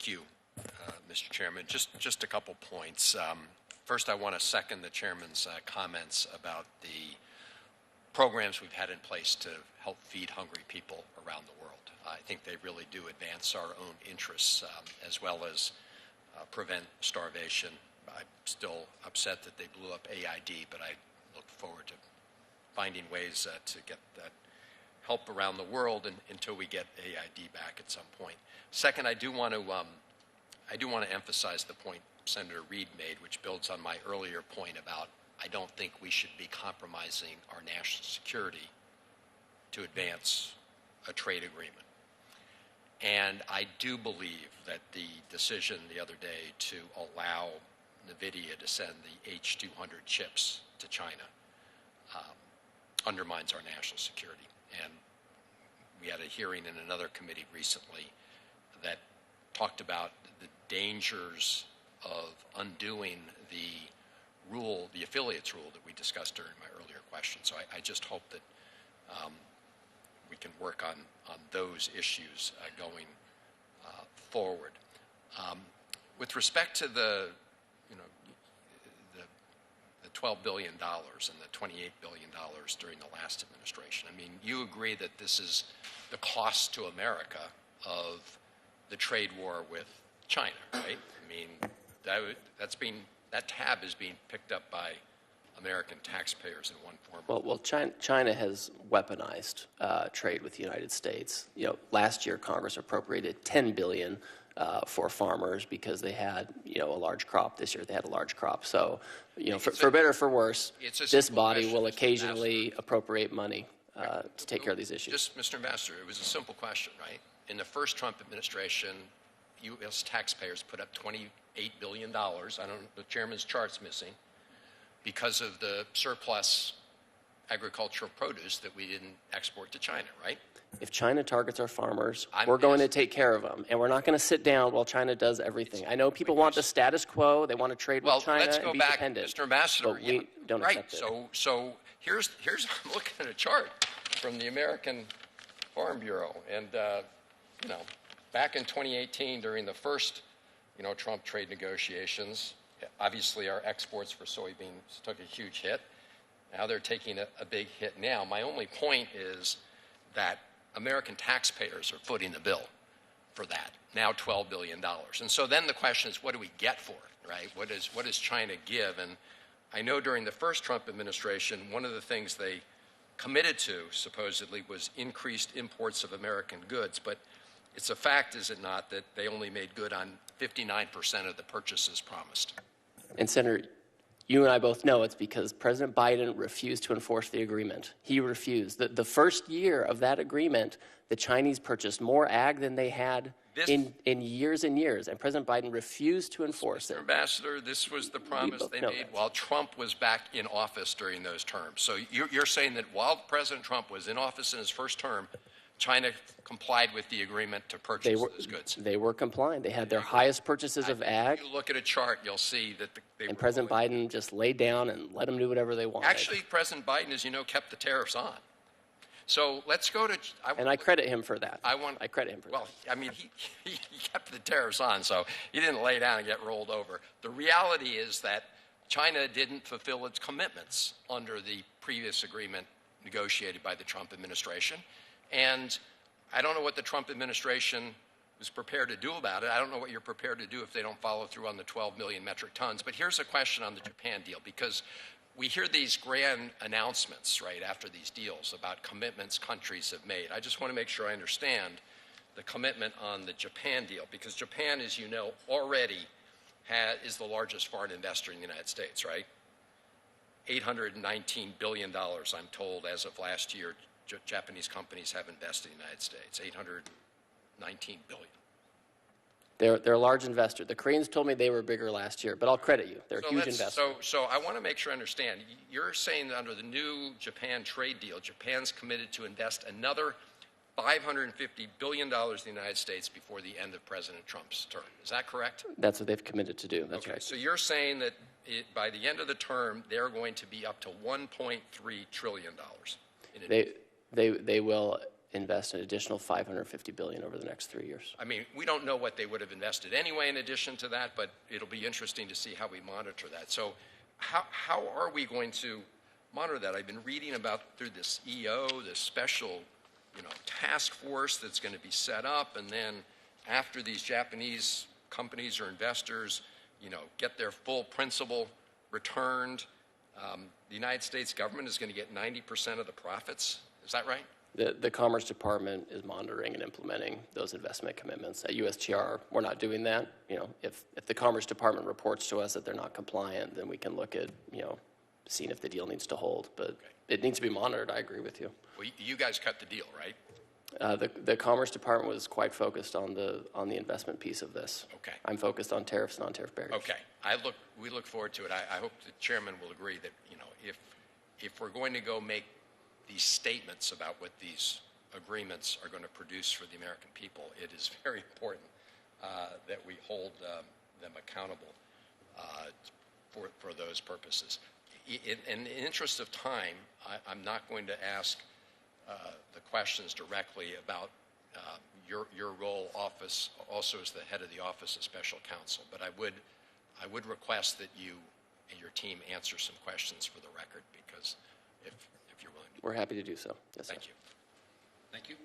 Thank you, Mr. Chairman. Just a couple points. First, I want to second the Chairman's comments about the programs we've had in place to help feed hungry people around the world. I think they really do advance our own interests as well as prevent starvation. I'm still upset that they blew up AID, but I look forward to finding ways to get that help around the world until we get AID back at some point. Second, I do want to emphasize the point Senator Reid made, which builds on my earlier point about I don't think we should be compromising our national security to advance a trade agreement. And I do believe that the decision the other day to allow NVIDIA to send the H200 chips to China undermines our national security. And we had a hearing in another committee recently that talked about the dangers of undoing the affiliates rule that we discussed during my earlier question. So I just hope that we can work on those issues going forward. With respect to the $12 billion and the $28 billion during the last administration, I mean, you agree that this is the cost to America of the trade war with China, right? I mean, that tab is being picked up by American taxpayers in one form. Well, China has weaponized trade with the United States. Last year Congress appropriated $10 billion for farmers because they had, a large crop. This year they had a large crop. So, for better or for worse, this body will occasionally appropriate money to take care of these issues. Just, Mr. Ambassador, it was a simple question, right? In the first Trump administration, U.S. taxpayers put up $28 billion. The chairman's chart's missing because of the surplus agricultural produce that we didn't export to China, right? If China targets our farmers, we're going to take care of them. And we're not going to sit down while China does everything. I know people want the status quo. They want to trade with China let's go and be back, dependent. Mr. Ambassador. But we don't accept it. So here's I'm looking at a chart from the American Farm Bureau. And, back in 2018, during the first, Trump trade negotiations, obviously our exports for soybeans took a huge hit. Now they're taking a big hit now. My only point is that American taxpayers are footing the bill for that, now $12 billion. And so then the question is, what do we get for it, right? What does China give? And I know during the first Trump administration, one of the things they committed to, supposedly, was increased imports of American goods. But it's a fact, is it not, that they only made good on 59% of the purchases promised. And Senator, you and I both know it's because President Biden refused to enforce the agreement. He refused. The first year of that agreement, the Chinese purchased more ag than they had in years and years, and President Biden refused to enforce it. Mr. Ambassador, this was the promise they made while Trump was back in office during those terms. So you're saying that while President Trump was in office in his first term, China complied with the agreement to purchase those goods. They were compliant. They had their highest purchases of ag. If you look at a chart, you'll see that and President Biden just laid down and let them do whatever they wanted. Actually, President Biden, as you know, kept the tariffs on. So let's go to... I credit him for that. I credit him for that. Well, I mean, he kept the tariffs on, so he didn't lay down and get rolled over. The reality is that China didn't fulfill its commitments under the previous agreement negotiated by the Trump administration. And I don't know what the Trump administration was prepared to do about it. I don't know what you're prepared to do if they don't follow through on the 12 million metric tons. But here's a question on the Japan deal, because we hear these grand announcements, right, after these deals about commitments countries have made. I just want to make sure I understand the commitment on the Japan deal, because Japan, as you know, already is the largest foreign investor in the United States, right? $819 billion, I'm told, as of last year, Japanese companies have invested in the United States, $819 billion. They're a large investor. The Koreans told me they were bigger last year, but I'll credit you. They're a huge investor. So I want to make sure I understand. You're saying that under the new Japan trade deal, Japan's committed to invest another $550 billion in the United States before the end of President Trump's term. Is that correct? That's what they've committed to do. That's okay, right. So you're saying that by the end of the term, they're going to be up to $1.3 trillion in investment. They will invest an additional $550 billion over the next 3 years. I mean, we don't know what they would have invested anyway in addition to that, but it'll be interesting to see how we monitor that. So how are we going to monitor that? I've been reading about through this EO, this special, task force that's going to be set up, and then after these Japanese companies or investors, get their full principal returned, the United States government is going to get 90% of the profits. Is that right? The Commerce Department is monitoring and implementing those investment commitments. At USTR, we're not doing that. If the Commerce Department reports to us that they're not compliant, then we can look at, seeing if the deal needs to hold. But it needs to be monitored. I agree with you. Well, you guys cut the deal, right? The Commerce Department was quite focused on the investment piece of this. Okay. I'm focused on tariffs, non-tariff barriers. Okay. We look forward to it. I hope the chairman will agree that if we're going to go make these statements about what these agreements are going to produce for the American people, it is very important that we hold them accountable for those purposes. In the interest of time, I'm not going to ask the questions directly about your role, office, also as the head of the Office of Special Counsel, but I would request that you and your team answer some questions for the record, because if you're willing to. We're happy to do so. Yes, Thank sir. you. Thank you.